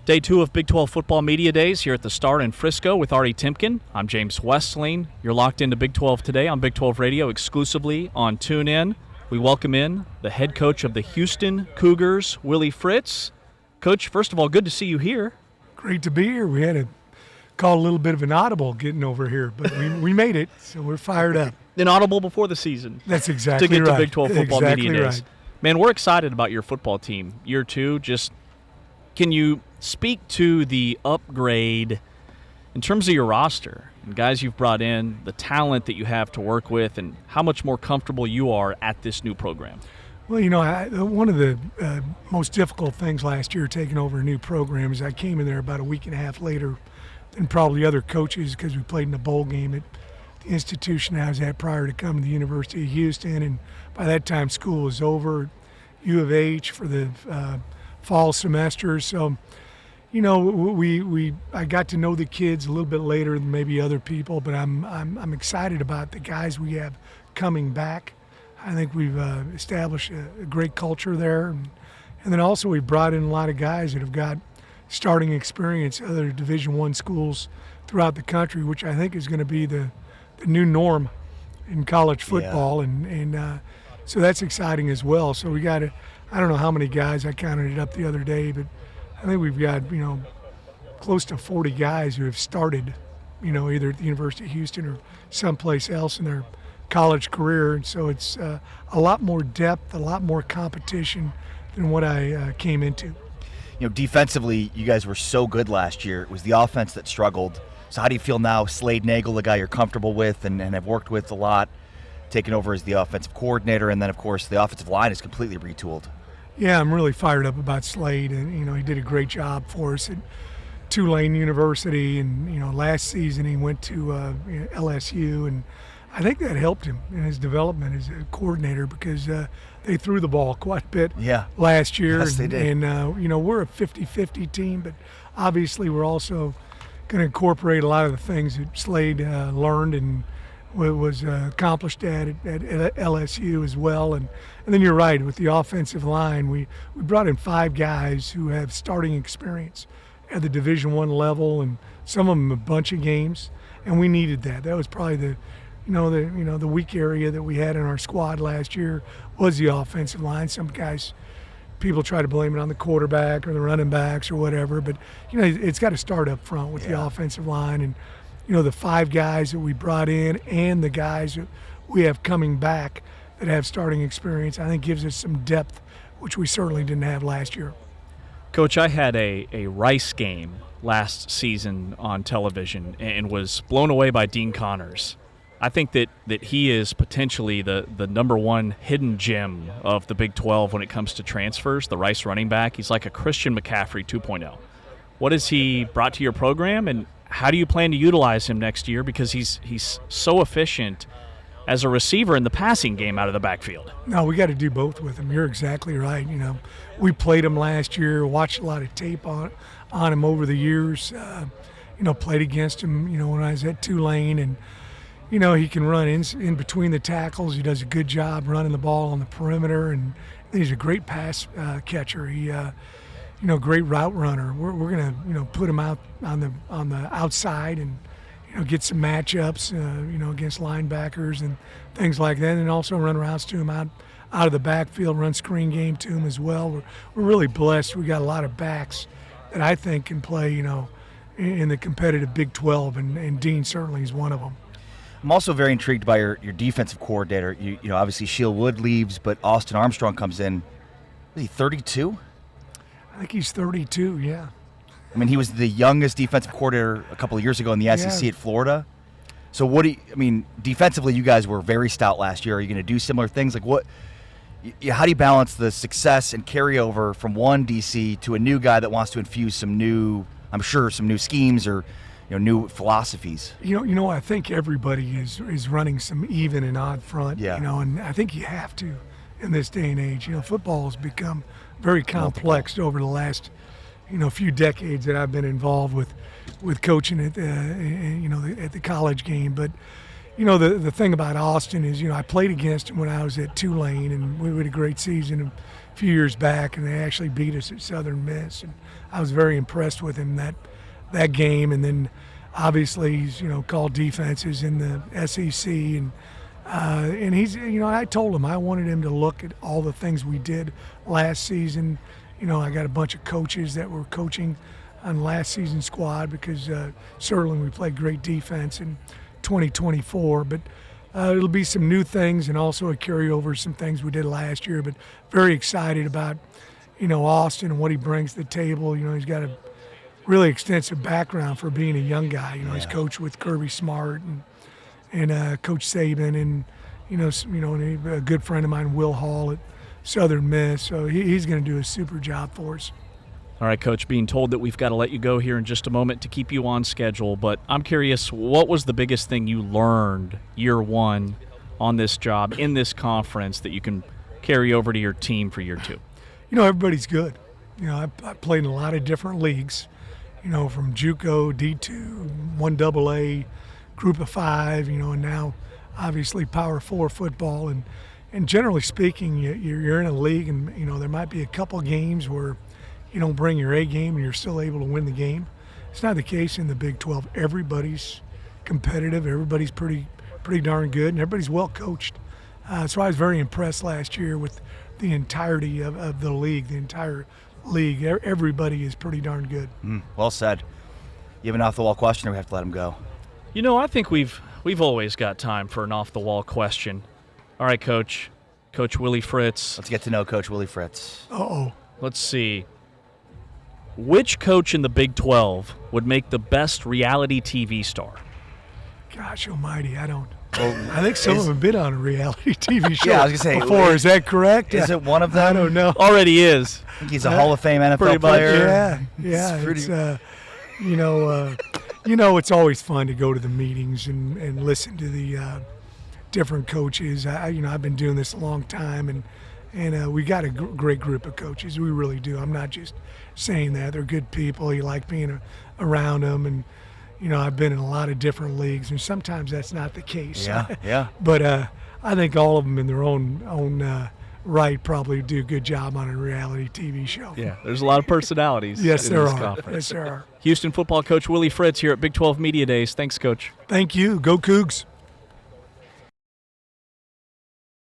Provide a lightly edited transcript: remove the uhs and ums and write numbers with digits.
Day 2 of Big 12 Football Media Days here at the Star in Frisco with Artie Timken. I'm James Westling. You're locked into Big 12 today on Big 12 Radio exclusively on TuneIn. We welcome in the head coach of the Houston Cougars, Willie Fritz. Coach, first of all, good to see you here. Great to be here. We had to call a little bit of an audible getting over here, but we made it, so we're fired up. An audible before the season. That's exactly right. To get right. to Big 12 Football exactly Media Days. Right. Man, we're excited about your football team. Year 2, just can you speak to the upgrade in terms of your roster and guys you've brought in, the talent that you have to work with, and how much more comfortable you are at this new program? Well, one of the most difficult things last year taking over a new program is I came in there about a week and a half later than probably other coaches because we played in a bowl game at the institution I was at prior to coming to the University of Houston, and by that time school was over, U of H for the fall semester. So, I got to know the kids a little bit later than maybe other people, but I'm excited about the guys we have coming back. I think we've established a great culture there, and then also we brought in a lot of guys that have got starting experience at other Division I schools throughout the country, which I think is going to be the new norm in college football, and so that's exciting as well. So we got I don't know how many guys, I counted it up the other day, but I think we've got close to 40 guys who have started either at the University of Houston or someplace else in their college career, and so it's a lot more depth, a lot more competition than what I came into. Defensively, you guys were so good last year. It was the offense that struggled. So how do you feel now, Slade Nagel, the guy you're comfortable with and have worked with a lot, taking over as the offensive coordinator, and then, of course, the offensive line is completely retooled? Yeah, I'm really fired up about Slade, and, he did a great job for us at Tulane University, and, last season he went to LSU, and I think that helped him in his development as a coordinator because they threw the ball quite a bit last year. Yes, they did. And, we're a 50-50 team, but obviously we're also going to incorporate a lot of the things that Slade learned and was accomplished at LSU as well. And then you're right, with the offensive line, we brought in 5 guys who have starting experience at the Division I level, and some of them a bunch of games, and we needed that. That was probably the weak area that we had in our squad last year was the offensive line. Some guys, people try to blame it on the quarterback or the running backs or whatever, but it's got to start up front with the offensive line. And the 5 guys that we brought in and the guys that we have coming back that have starting experience, I think gives us some depth, which we certainly didn't have last year. Coach, I had a Rice game last season on television and was blown away by Dean Connors. I think that he is potentially the number one hidden gem of the Big 12 when it comes to transfers, the Rice running back. He's like a Christian McCaffrey 2.0. What has he brought to your program, and how do you plan to utilize him next year? Because he's so efficient as a receiver in the passing game out of the backfield. No, we got to do both with him. You're exactly right. We played him last year, watched a lot of tape on him over the years, played against him, when I was at Tulane, and he can run in between the tackles. He does a good job running the ball on the perimeter, and he's a great pass catcher. He, great route runner. We're gonna, put him out on the outside and, get some matchups, against linebackers and things like that, and also run routes to him out of the backfield, run screen game to him as well. We're really blessed. We got a lot of backs that I think can play, in the competitive Big 12, and Dean certainly is one of them. I'm also very intrigued by your defensive coordinator. Obviously Sheil Wood leaves, but Austin Armstrong comes in. Is he 32? I think he's 32, yeah. I mean, he was the youngest defensive coordinator a couple of years ago in the SEC at Florida. So defensively, you guys were very stout last year. Are you going to do similar things? Like how do you balance the success and carryover from one DC to a new guy that wants to infuse some new schemes or new philosophies? I think everybody is running some even and odd front, yeah. And I think you have to in this day and age. Football has become very complex over the last, few decades that I've been involved with coaching at the college game. But, the thing about Austin is, I played against him when I was at Tulane, and we had a great season. few years back, and they actually beat us at Southern Miss, and I was very impressed with him that game. And then obviously he's called defenses in the SEC, and he's I told him I wanted him to look at all the things we did last season. I got a bunch of coaches that were coaching on last season's squad because certainly we played great defense in 2024, but it'll be some new things and also a carryover of some things we did last year. But very excited about Austin and what he brings to the table. He's got a really extensive background for being a young guy. He's coached with Kirby Smart and Coach Saban, and and a good friend of mine, Will Hall at Southern Miss. So he's going to do a super job for us. All right, Coach, being told that we've got to let you go here in just a moment to keep you on schedule, but I'm curious, what was the biggest thing you learned year one on this job, in this conference, that you can carry over to your team for year two? Everybody's good. I played in a lot of different leagues, from JUCO, D2, 1AA, Group of 5, and now obviously Power 4 football. And generally speaking, you're in a league, and, there might be a couple games where you don't bring your A game and you're still able to win the game. It's not the case in the Big 12. Everybody's competitive. Everybody's pretty darn good, and everybody's well coached. So I was very impressed last year with the entirety of the league, the entire league. Everybody is pretty darn good. Well said. You have an off-the-wall question, or we have to let him go? I think we've always got time for an off-the-wall question. All right, Coach Willie Fritz. Let's get to know Coach Willie Fritz. Uh-oh. Let's see. Which coach in the Big 12 would make the best reality TV star? Gosh almighty, I don't. Well, I think some of them have been on a reality TV show I was going to say. before. Is that correct? Is it one of them? I don't know. Already is. I think he's a Hall of Fame NFL player. Yeah. It's It's always fun to go to the meetings and listen to the different coaches. I've been doing this a long time, and we got a great group of coaches. We really do. I'm not just saying that. They're good people. You like being around them, and I've been in a lot of different leagues, and sometimes that's not the case. Yeah. But I think all of them in their own right probably do a good job on a reality TV show. Yeah, there's a lot of personalities. Yes, in there this are. conference. Yes, there are. Houston football coach Willie Fritz here at Big 12 Media Days. Thanks, Coach. Thank you. Go Cougs.